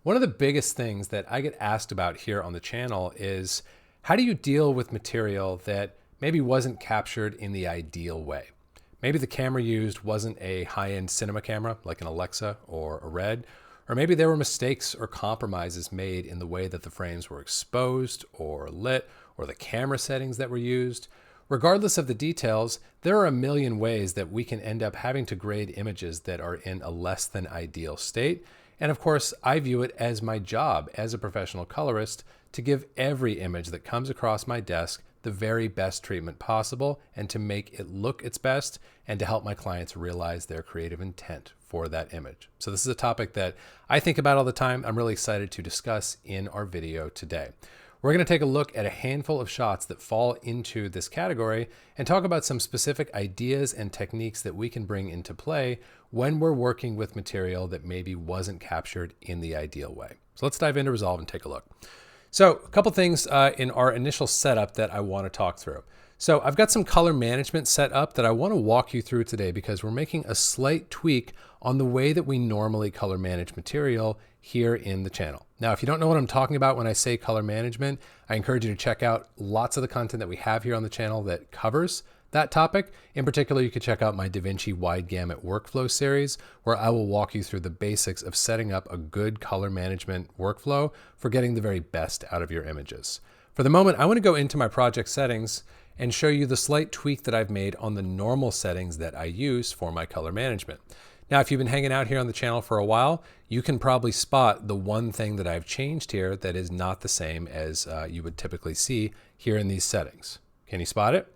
One of the biggest things that I get asked about here on the channel is how do you deal with material that maybe wasn't captured in the ideal way? Maybe the camera used wasn't a high-end cinema camera like an Alexa or a Red, or maybe there were mistakes or compromises made in the way that the frames were exposed or lit, or the camera settings that were used. Regardless of the details, there are a million ways that we can end up having to grade images that are in a less than ideal state. And of course, I view it as my job as a professional colorist to give every image that comes across my desk the very best treatment possible and to make it look its best and to help my clients realize their creative intent for that image. So this is a topic that I think about all the time. I'm really excited to discuss in our video today. We're going to take a look at a handful of shots that fall into this category and talk about some specific ideas and techniques that we can bring into play when we're working with material that maybe wasn't captured in the ideal way. So let's dive into Resolve and take a look. So a couple things in our initial setup that I want to talk through. So I've got some color management set up that I want to walk you through today because we're making a slight tweak on the way that we normally color manage material here in the channel. Now, if you don't know what I'm talking about when I say color management, I encourage you to check out lots of the content that we have here on the channel that covers that topic. In particular, you could check out my DaVinci Wide Gamut Workflow series, where I will walk you through the basics of setting up a good color management workflow for getting the very best out of your images. For the moment, I want to go into my project settings and show you the slight tweak that I've made on the normal settings that I use for my color management. Now, if you've been hanging out here on the channel for a while, you can probably spot the one thing that I've changed here that is not the same as you would typically see here in these settings. Can you spot it?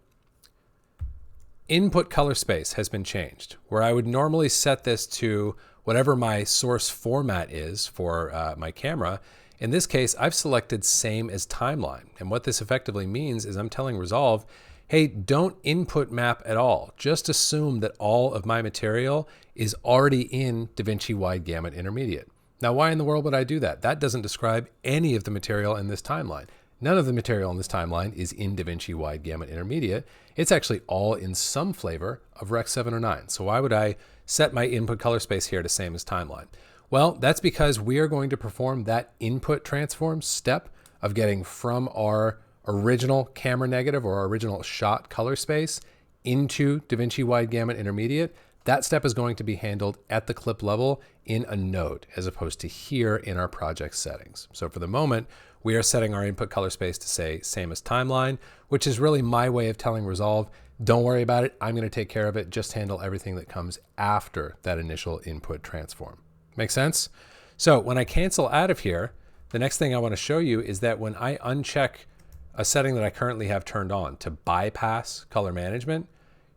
Input color space has been changed. Where I would normally set this to whatever my source format is for my camera, in this case, I've selected same as timeline. And what this effectively means is I'm telling Resolve, hey, don't input map at all. Just assume that all of my material is already in DaVinci Wide Gamut Intermediate. Now, why in the world would I do that? That doesn't describe any of the material in this timeline. None of the material in this timeline is in DaVinci Wide Gamut Intermediate. It's actually all in some flavor of Rec 709. So why would I set my input color space here to same as timeline? Well, that's because we are going to perform that input transform step of getting from our original camera negative or our original shot color space into DaVinci Wide Gamut Intermediate. That step is going to be handled at the clip level in a node as opposed to here in our project settings. So for the moment, we are setting our input color space to say same as timeline, which is really my way of telling Resolve, don't worry about it. I'm going to take care of it. Just handle everything that comes after that initial input transform. Make sense? So when I cancel out of here, the next thing I want to show you is that when I uncheck a setting that I currently have turned on to bypass color management,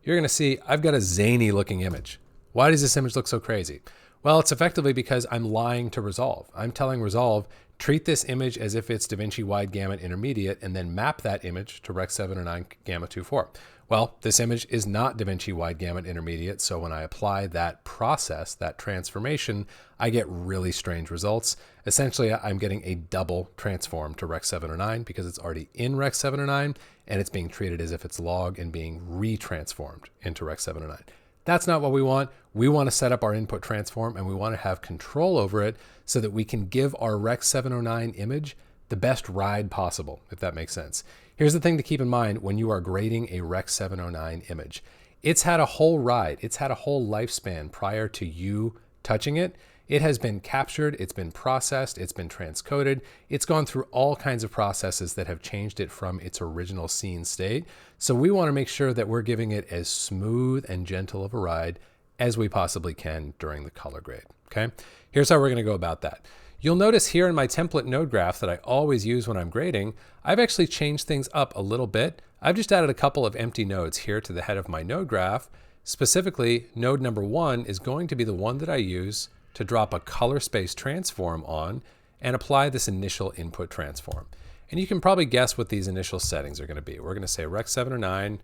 you're going to see I've got a zany looking image. Why does this image look so crazy? Well, it's effectively because I'm lying to Resolve. I'm telling Resolve, treat this image as if it's DaVinci Wide Gamut Intermediate and then map that image to Rec 709 Gamma 2.4. Well, this image is not DaVinci Wide Gamut Intermediate, so when I apply that process, that transformation, I get really strange results. Essentially, I'm getting a double transform to Rec 709 because it's already in Rec 709 and it's being treated as if it's log and being retransformed into Rec 709. That's not what we want. We want to set up our input transform and we want to have control over it so that we can give our Rec 709 image the best ride possible, if that makes sense. Here's the thing to keep in mind when you are grading a Rec 709 image. It's had a whole ride. It's had a whole lifespan prior to you touching it. It has been captured, it's been processed, it's been transcoded. It's gone through all kinds of processes that have changed it from its original scene state. So we want to make sure that we're giving it as smooth and gentle of a ride as we possibly can during the color grade, okay? Here's how we're going to go about that. You'll notice here in my template node graph that I always use when I'm grading, I've actually changed things up a little bit. I've just added a couple of empty nodes here to the head of my node graph. Specifically, node number 1 is going to be the one that I use to drop a color space transform on and apply this initial input transform. And you can probably guess what these initial settings are going to be. We're going to say Rec 709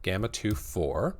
Gamma 2.4,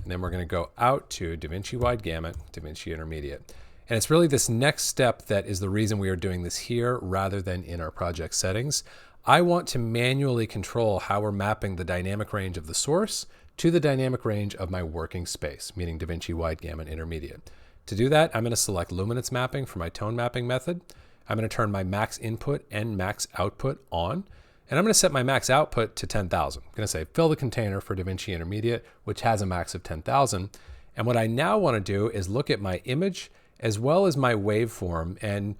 and then we're going to go out to DaVinci Wide Gamut, DaVinci Intermediate. And it's really this next step that is the reason we are doing this here rather than in our project settings. I want to manually control how we're mapping the dynamic range of the source to the dynamic range of my working space, meaning DaVinci Wide Gamut Intermediate. To do that, I'm going to select luminance mapping for my tone mapping method. I'm going to turn my max input and max output on. And I'm going to set my max output to 10,000. I'm going to say fill the container for DaVinci Intermediate, which has a max of 10,000. And what I now want to do is look at my image as well as my waveform and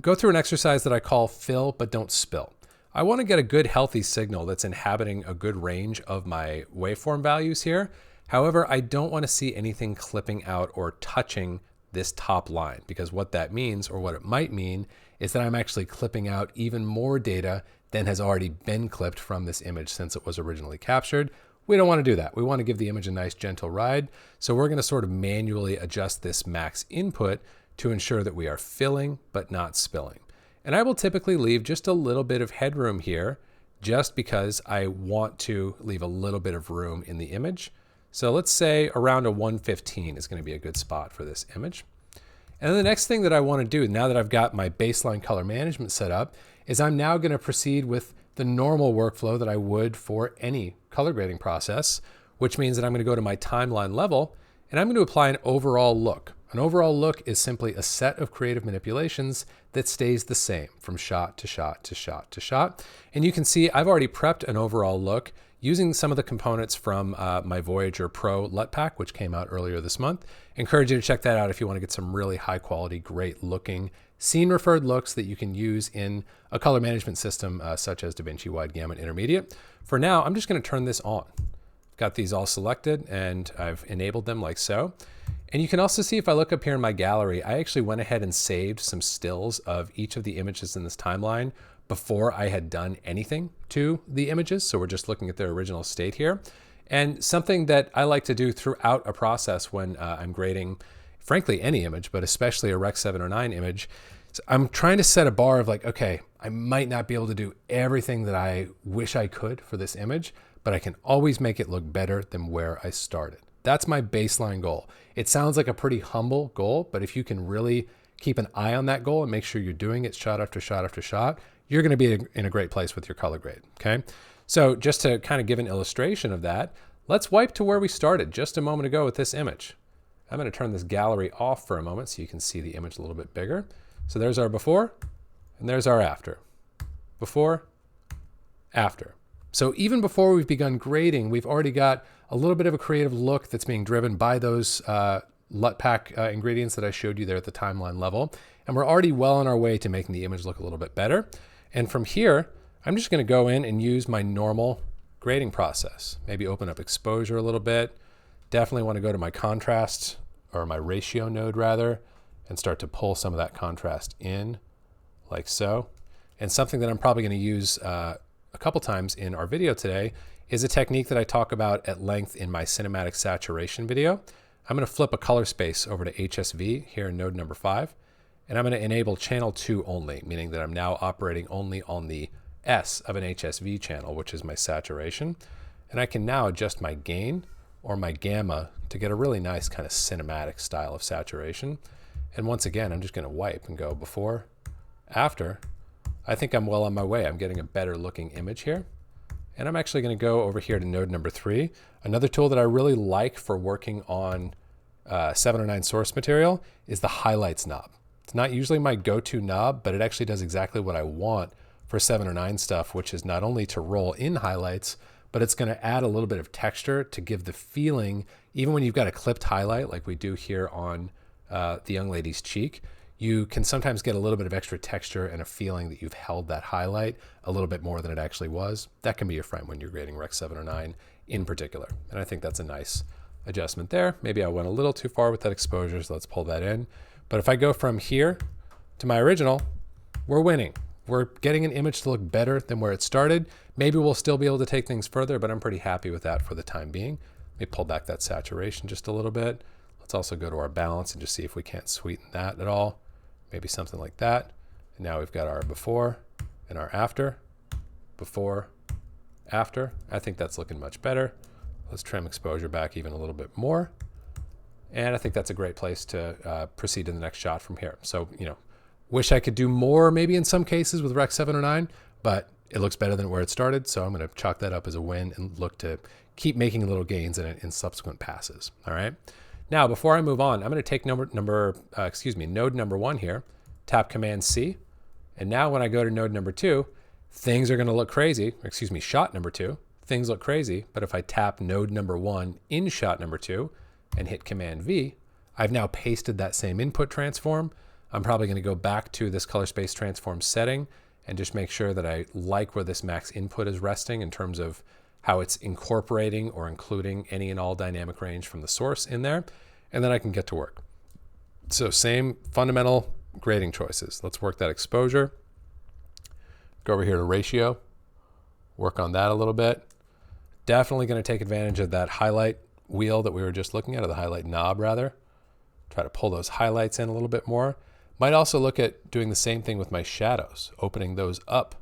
go through an exercise that I call fill but don't spill. I want to get a good healthy signal that's inhabiting a good range of my waveform values here. However, I don't want to see anything clipping out or touching this top line, because what that means, or what it might mean, is that I'm actually clipping out even more data than has already been clipped from this image since it was originally captured. We don't want to do that. We want to give the image a nice gentle ride. So we're going to sort of manually adjust this max input to ensure that we are filling but not spilling. And I will typically leave just a little bit of headroom here just because I want to leave a little bit of room in the image. So let's say around a 115 is going to be a good spot for this image. And then the next thing that I want to do, now that I've got my baseline color management set up, is I'm now going to proceed with the normal workflow that I would for any color grading process, which means that I'm going to go to my timeline level and I'm going to apply an overall look. An overall look is simply a set of creative manipulations that stays the same from shot to shot to shot to shot. And you can see I've already prepped an overall look using some of the components from my Voyager Pro LUT Pack, which came out earlier this month. Encourage you to check that out if you want to get some really high quality, great looking scene referred looks that you can use in a color management system such as DaVinci Wide Gamut Intermediate. For now, I'm just going to turn this on. I've got these all selected and I've enabled them like so. And you can also see if I look up here in my gallery, I actually went ahead and saved some stills of each of the images in this timeline before I had done anything to the images. So we're just looking at their original state here. And something that I like to do throughout a process when I'm grading, frankly, any image, but especially a Rec 709 image, so I'm trying to set a bar of like, okay, I might not be able to do everything that I wish I could for this image, but I can always make it look better than where I started. That's my baseline goal. It sounds like a pretty humble goal, but if you can really keep an eye on that goal and make sure you're doing it shot after shot after shot, you're going to be in a great place with your color grade, okay? So just to kind of give an illustration of that, let's wipe to where we started just a moment ago with this image. I'm going to turn this gallery off for a moment so you can see the image a little bit bigger. So there's our before and there's our after. Before, after. So even before we've begun grading, we've already got a little bit of a creative look that's being driven by those LUT Pack ingredients that I showed you there at the timeline level. And we're already well on our way to making the image look a little bit better. And from here, I'm just going to go in and use my normal grading process. Maybe open up exposure a little bit. Definitely want to go to my contrast, or my ratio node rather, and start to pull some of that contrast in like so. And something that I'm probably going to use a couple times in our video today is a technique that I talk about at length in my cinematic saturation video. I'm going to flip a color space over to HSV here in node number 5. And I'm going to enable channel 2 only, meaning that I'm now operating only on the S of an HSV channel, which is my saturation. And I can now adjust my gain or my gamma to get a really nice kind of cinematic style of saturation. And once again, I'm just going to wipe and go before, after. I think I'm well on my way. I'm getting a better looking image here. And I'm actually going to go over here to node number 3. Another tool that I really like for working on 709 source material is the highlights knob. It's not usually my go-to knob, but it actually does exactly what I want for 709 stuff, which is not only to roll in highlights, but it's going to add a little bit of texture to give the feeling, even when you've got a clipped highlight like we do here on the young lady's cheek, you can sometimes get a little bit of extra texture and a feeling that you've held that highlight a little bit more than it actually was. That can be your friend when you're grading Rec 709 in particular. And I think that's a nice adjustment there. Maybe I went a little too far with that exposure, so let's pull that in. But if I go from here to my original, we're winning. We're getting an image to look better than where it started. Maybe we'll still be able to take things further, but I'm pretty happy with that for the time being. Let me pull back that saturation just a little bit. Let's also go to our balance and just see if we can't sweeten that at all. Maybe something like that. And now we've got our before and our after. Before, after. I think that's looking much better. Let's trim exposure back even a little bit more. And I think that's a great place to proceed to the next shot from here. So, you know, wish I could do more maybe in some cases with Rec 709, but it looks better than where it started. So I'm going to chalk that up as a win and look to keep making little gains in subsequent passes. All right. Now, before I move on, I'm going to take node number 1 here, tap Command C. And now when I go to node number 2, things are going to look crazy. Excuse me, shot number 2. Things look crazy. But if I tap node number 1 in shot number 2 and hit Command V, I've now pasted that same input transform. I'm probably going to go back to this color space transform setting and just make sure that I like where this max input is resting in terms of how it's incorporating or including any and all dynamic range from the source in there. And then I can get to work. So same fundamental grading choices. Let's work that exposure. Go over here to ratio, work on that a little bit. Definitely going to take advantage of that highlight wheel that we were just looking at, or the highlight knob rather. Try to pull those highlights in a little bit more. Might also look at doing the same thing with my shadows, opening those up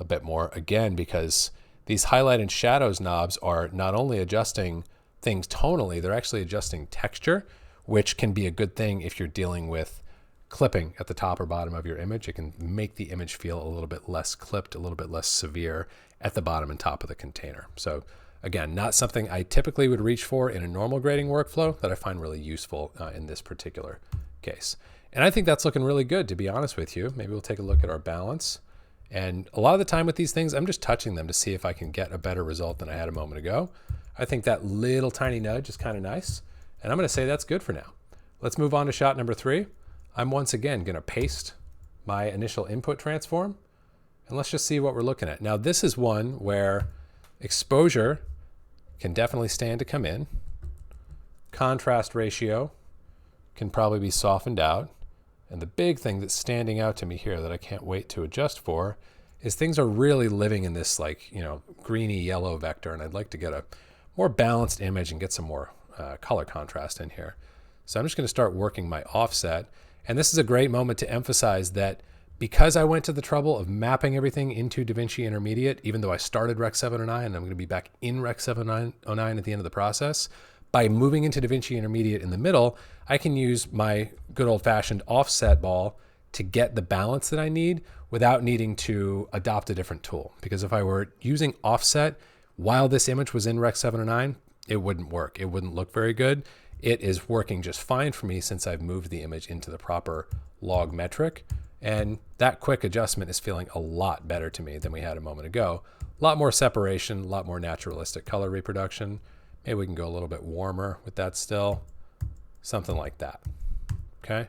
a bit more, again, because these highlight and shadows knobs are not only adjusting things tonally, they're actually adjusting texture, which can be a good thing if you're dealing with clipping at the top or bottom of your image. It can make the image feel a little bit less clipped, a little bit less severe at the bottom and top of the container. So again, not something I typically would reach for in a normal grading workflow that I find really useful in this particular case. And I think that's looking really good, to be honest with you. Maybe we'll take a look at our balance. And a lot of the time with these things, I'm just touching them to see if I can get a better result than I had a moment ago. I think that little tiny nudge is kind of nice. And I'm going to say that's good for now. Let's move on to shot number 3. I'm once again going to paste my initial input transform. And let's just see what we're looking at. Now, this is one where exposure can definitely stand to come in. Contrast ratio can probably be softened out. And the big thing that's standing out to me here that I can't wait to adjust for is things are really living in this greeny yellow vector. And I'd like to get a more balanced image and get some more color contrast in here. So I'm just going to start working my offset. And this is a great moment to emphasize that because I went to the trouble of mapping everything into DaVinci Intermediate, even though I started Rec 709 and I'm going to be back in Rec 709 at the end of the process, by moving into DaVinci Intermediate in the middle, I can use my good old-fashioned offset ball to get the balance that I need without needing to adopt a different tool. Because if I were using offset while this image was in Rec 709, it wouldn't work. It wouldn't look very good. It is working just fine for me since I've moved the image into the proper log metric. And that quick adjustment is feeling a lot better to me than we had a moment ago. A lot more separation, a lot more naturalistic color reproduction. Maybe we can go a little bit warmer with that still. Something like that. Okay?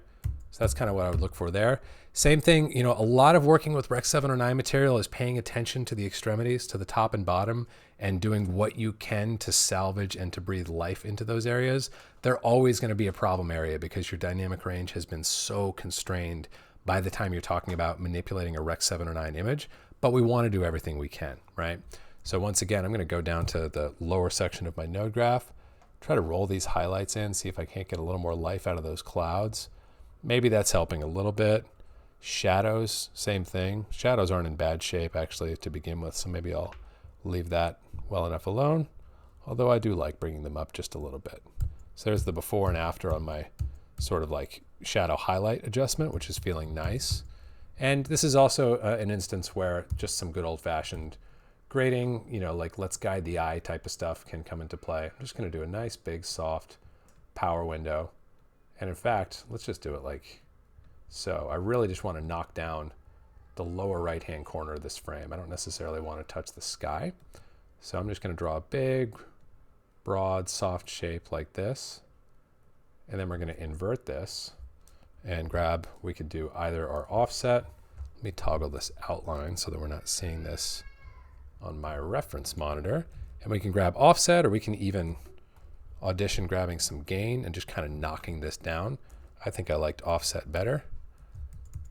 So that's kind of what I would look for there. Same thing, a lot of working with Rec 709 material is paying attention to the extremities, to the top and bottom, and doing what you can to salvage and to breathe life into those areas. They're always going to be a problem area because your dynamic range has been so constrained by the time you're talking about manipulating a Rec 709 image, but we want to do everything we can, right? So once again, I'm going to go down to the lower section of my node graph, try to roll these highlights in, see if I can't get a little more life out of those clouds. Maybe that's helping a little bit. Shadows, same thing. Shadows aren't in bad shape actually to begin with, so maybe I'll leave that well enough alone, although I do like bringing them up just a little bit. So there's the before and after on my sort of like shadow highlight adjustment, which is feeling nice. And this is also an instance where just some good old-fashioned grading, like let's guide the eye type of stuff can come into play. I'm just going to do a nice big soft power window. And in fact, let's just do it like so. I really just want to knock down the lower right-hand corner of this frame. I don't necessarily want to touch the sky. So I'm just going to draw a big, broad, soft shape like this. And then we're going to invert this and grab, we could do either our offset. Let me toggle this outline so that we're not seeing this on my reference monitor. And we can grab offset, or we can even audition grabbing some gain and just kind of knocking this down. I think I liked offset better.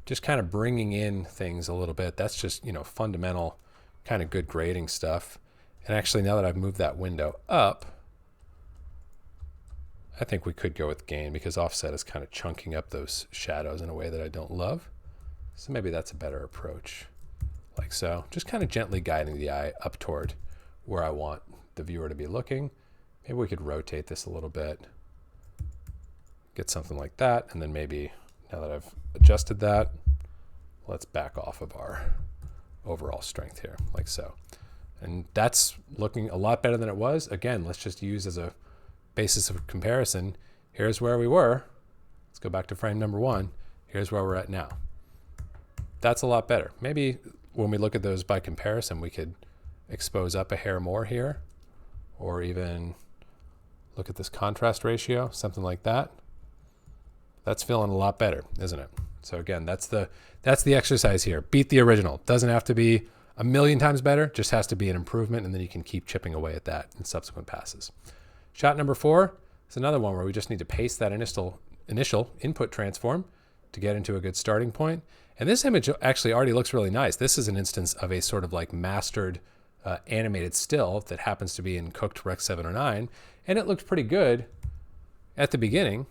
Just kind of bringing in things a little bit. That's just, fundamental kind of good grading stuff. And actually, now that I've moved that window up, I think we could go with gain because offset is kind of chunking up those shadows in a way that I don't love. So maybe that's a better approach, like so. Just kind of gently guiding the eye up toward where I want the viewer to be looking. Maybe we could rotate this a little bit, get something like that, and then maybe now that I've adjusted that, let's back off of our overall strength here, like so. And that's looking a lot better than it was. Again, let's just use as a basis of comparison. Here's where we were. Let's go back to frame number 1. Here's where we're at now. That's a lot better. Maybe when we look at those by comparison, we could expose up a hair more here, or even look at this contrast ratio, something like that. That's feeling a lot better, isn't it? So again, that's the exercise here. Beat the original. Doesn't have to be a million times better, just has to be an improvement, and then you can keep chipping away at that in subsequent passes. Shot number 4 is another one where we just need to paste that initial input transform to get into a good starting point. And this image actually already looks really nice. This is an instance of a sort of like mastered animated still that happens to be in cooked Rec 709, and it looked pretty good at the beginning.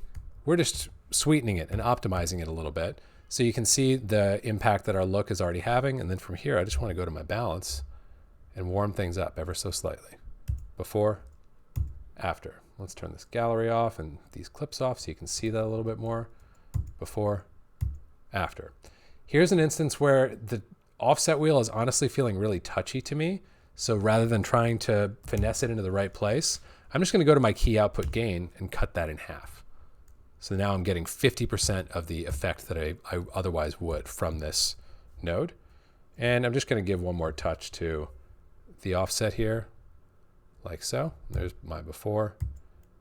We're just sweetening it and optimizing it a little bit so you can see the impact that our look is already having. And then from here, I just want to go to my balance and warm things up ever so slightly. Before, after. Let's turn this gallery off and these clips off so you can see that a little bit more. Before, after. Here's an instance where the offset wheel is honestly feeling really touchy to me. So rather than trying to finesse it into the right place, I'm just going to go to my key output gain and cut that in half. So now I'm getting 50% of the effect that I otherwise would from this node. And I'm just going to give one more touch to the offset here, like so. There's my before,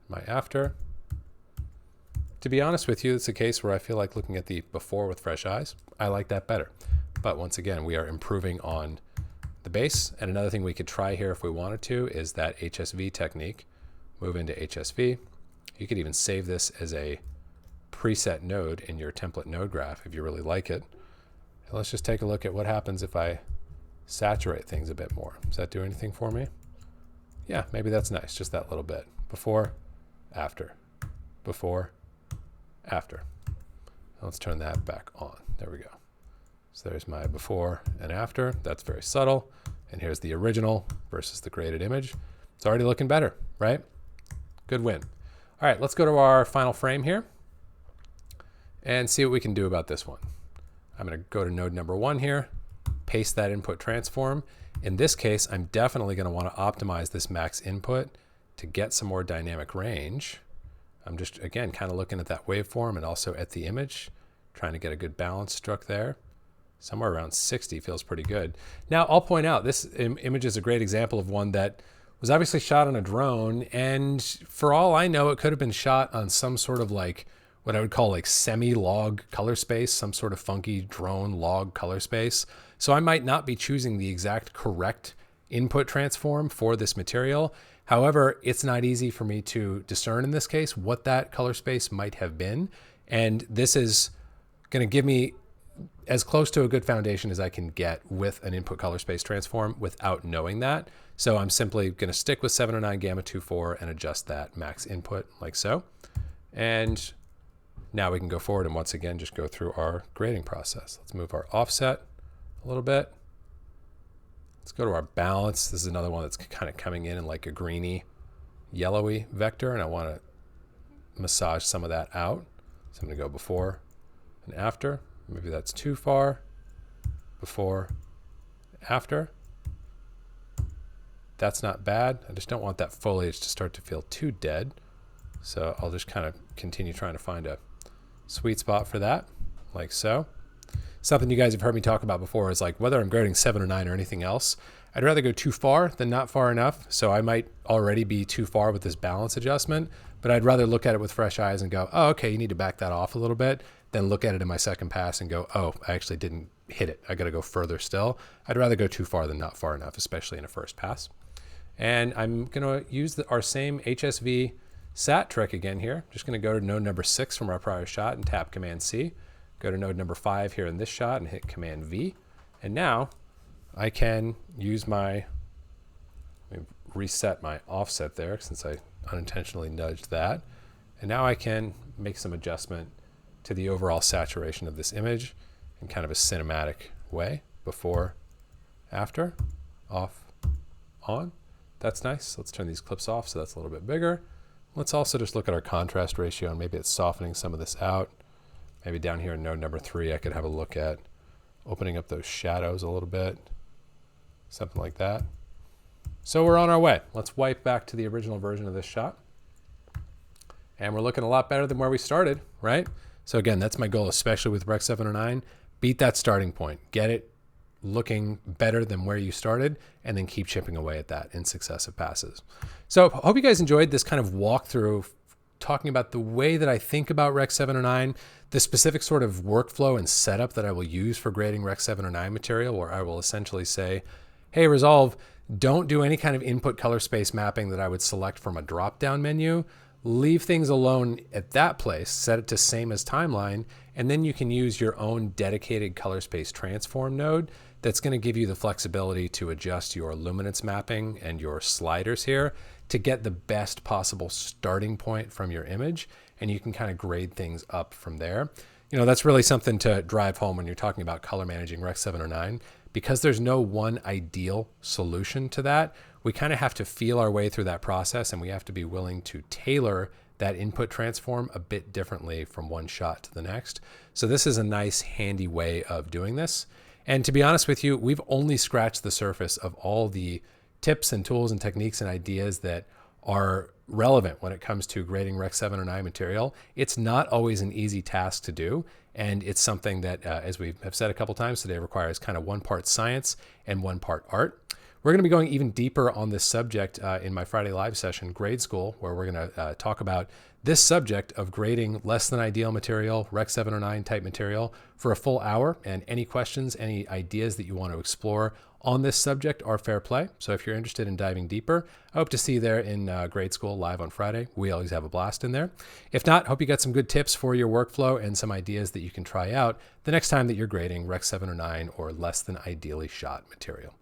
my after. To be honest with you, it's a case where I feel like looking at the before with fresh eyes. I like that better. But once again, we are improving on the base. And another thing we could try here if we wanted to is that HSV technique. Move into HSV. You could even save this as a preset node in your template node graph if you really like it. And let's just take a look at what happens if I saturate things a bit more. Does that do anything for me? Yeah, maybe that's nice, just that little bit. Before, after. Before, after. Let's turn that back on. There we go. So there's my before and after. That's very subtle. And here's the original versus the graded image. It's already looking better, right? Good win. All right, let's go to our final frame here and see what we can do about this one. I'm going to go to node number 1 here, paste that input transform. In this case, I'm definitely going to want to optimize this max input to get some more dynamic range. I'm just, again, kind of looking at that waveform and also at the image, trying to get a good balance struck there. Somewhere around 60 feels pretty good. Now, I'll point out, this image is a great example of one that was obviously shot on a drone, and for all I know, it could have been shot on some sort of like what I would call like semi-log color space, some sort of funky drone log color space. So I might not be choosing the exact correct input transform for this material. However, it's not easy for me to discern in this case what that color space might have been. And this is going to give me as close to a good foundation as I can get with an input color space transform without knowing that. So I'm simply going to stick with 709 gamma 2.4 and adjust that max input like so. And now we can go forward and once again just go through our grading process. Let's move our offset a little bit. Let's go to our balance. This is another one that's kind of coming in like a greeny, yellowy vector, and I want to massage some of that out. So I'm going to go before and after. Maybe that's too far. Before, after. That's not bad. I just don't want that foliage to start to feel too dead. So I'll just kind of continue trying to find a sweet spot for that, like so. Something you guys have heard me talk about before is like whether I'm grading 709 or anything else, I'd rather go too far than not far enough. So I might already be too far with this balance adjustment, but I'd rather look at it with fresh eyes and go, oh, okay, you need to back that off a little bit, then look at it in my second pass and go, oh, I actually didn't hit it. I got to go further still. I'd rather go too far than not far enough, especially in a first pass. And I'm going to use our same HSV sat trick again here. Just going to go to node number 6 from our prior shot and tap Command C. Go to node number 5 here in this shot and hit Command V. And now I can use let me reset my offset there since I unintentionally nudged that. And now I can make some adjustment to the overall saturation of this image in kind of a cinematic way. Before, after, off, on. That's nice. Let's turn these clips off so that's a little bit bigger. Let's also just look at our contrast ratio and maybe it's softening some of this out. Maybe down here in node number 3, I could have a look at opening up those shadows a little bit, something like that. So we're on our way. Let's wipe back to the original version of this shot. And we're looking a lot better than where we started, right? So again, that's my goal, especially with Rec 709. beat that starting point, get it looking better than where you started, and then keep chipping away at that in successive passes. So I hope you guys enjoyed this kind of walkthrough talking about the way that I think about Rec 709, the specific sort of workflow and setup that I will use for grading Rec 709 material, where I will essentially say, hey, Resolve, don't do any kind of input color space mapping that I would select from a drop-down menu. Leave things alone at that place, set it to same as timeline, and then you can use your own dedicated color space transform node that's going to give you the flexibility to adjust your luminance mapping and your sliders here to get the best possible starting point from your image, and you can kind of grade things up from there. You know, that's really something to drive home when you're talking about color managing Rec 709, because there's no one ideal solution to that. We kind of have to feel our way through that process, and we have to be willing to tailor that input transform a bit differently from one shot to the next. So this is a nice, handy way of doing this. And to be honest with you, we've only scratched the surface of all the tips and tools and techniques and ideas that are relevant when it comes to grading Rec 709 material. It's not always an easy task to do, and it's something that, as we have said a couple times today, requires kind of one part science and one part art. We're going to be going even deeper on this subject in my Friday live session, Grade School, where we're going to talk about this subject of grading less than ideal material, Rec 709 type material, for a full hour. And any questions, any ideas that you want to explore on this subject are fair play. So if you're interested in diving deeper, I hope to see you there in Grade School live on Friday. We always have a blast in there. If not, hope you got some good tips for your workflow and some ideas that you can try out the next time that you're grading Rec 709 or less than ideally shot material.